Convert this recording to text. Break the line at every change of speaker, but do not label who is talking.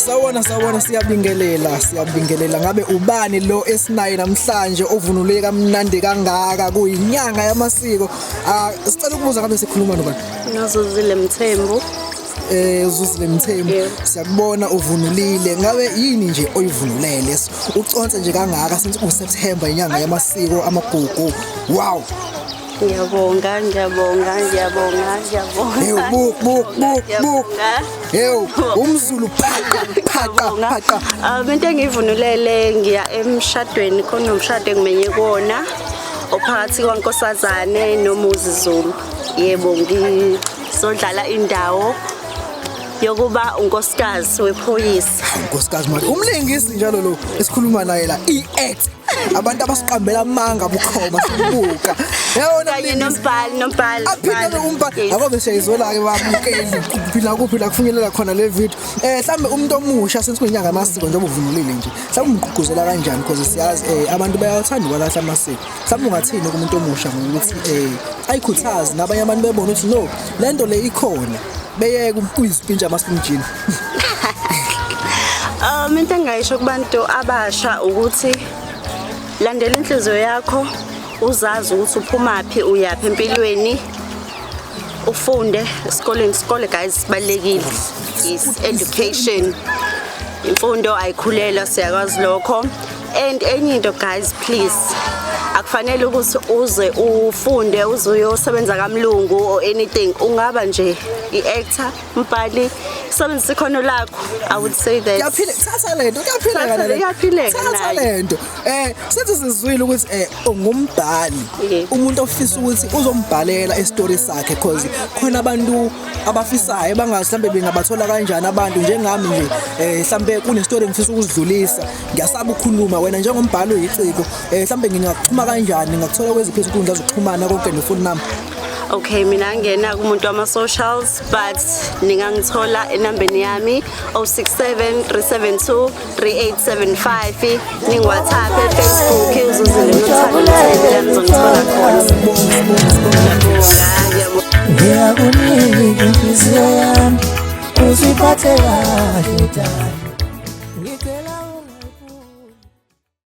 Sawona siyabingelela ngabe ubani lo esinaye namhlanje ovunule kamnandi kangaka kuyinyanga yamasiko. Sicela ukubuza ngabe sikhuluma nobani?
Nozuzile Mthembu.
Uzuzile Mthembu. Siyakubona uvunulile. Ngabe yini nje oyivunulele? Uconse nje kangaka since uSeptember inyanga yamasiko amagugu. Wow.
Ngiyabonga.
Hey, umZulu phaqa.
Into engivunulele ngiya emshadweni khona umshado engimenye kuona ophakathi kwaNkosazane noMuzi Zulu. Yebo ngizodlala indawo yokuba unkosikazi wephoyisa.
Unkosikazi manje umlingisi njalo lo esikhuluma naye la i-act. Abantu abasiqambela amanga bukhoma sibuka. Yabona
kanye nombhali.
Aphinde umbhali. Ababe siyayizwela ke babukeli kuphi la kufinyelela khona le video. Mhlambe umuntu omusha senze kuyinyanga yamasiko njengoba uvunulile nje. Mhlambe umgqugquzela kanjani because siyazi abantu bayathanda ukwalahla amasiko. Mhlambe ungathini kumuntu omusha ngokuthi ayikhuthaze nabanye abantu bebona ukuthi no lento le ikhona. Beyeke ukuyisipintsha amasinjini.
Into engayisho kubantu abasha ukuthi landela inhliziyo yakho, uzazi ukuthi uphumaphi uyaphi empilweni, ufunde isikole guys sibalekile is education. Imfundo ayikhulela siyakwazi lokho. And enye into guys please akufanele ukuthi uze ufunde uze uyosebenza kamlungu or anything. Ungaba nje i-actor, umbhali, sebenzisa ikhono lakho. I would say that
Thatha lento sithi sizwile ukuthi ungumbhali umuntu ofisa ukuthi uzombhalela istory sakhe because khona abantu abafisayo bangazi mhlambe bengabathola kanjani abantu njengami nje mhlambe kune story ngifisa ukuzidlulisa ngiyasaba ukukhuluma wena njengombhali uyiciko mhlambe ngingakuxhuma kanjani ngakuthola kweziphi izinkundla zokuxhumana konke nefoni nami.
Okay, mina ngena kumuntu wama socials but ningangithola enambeni yami 067 372 3875 ning WhatsApp Facebook uzuzile nothando la nizongithola khona.
Ngiyabonga inhliziyo yami uziphathe kahle.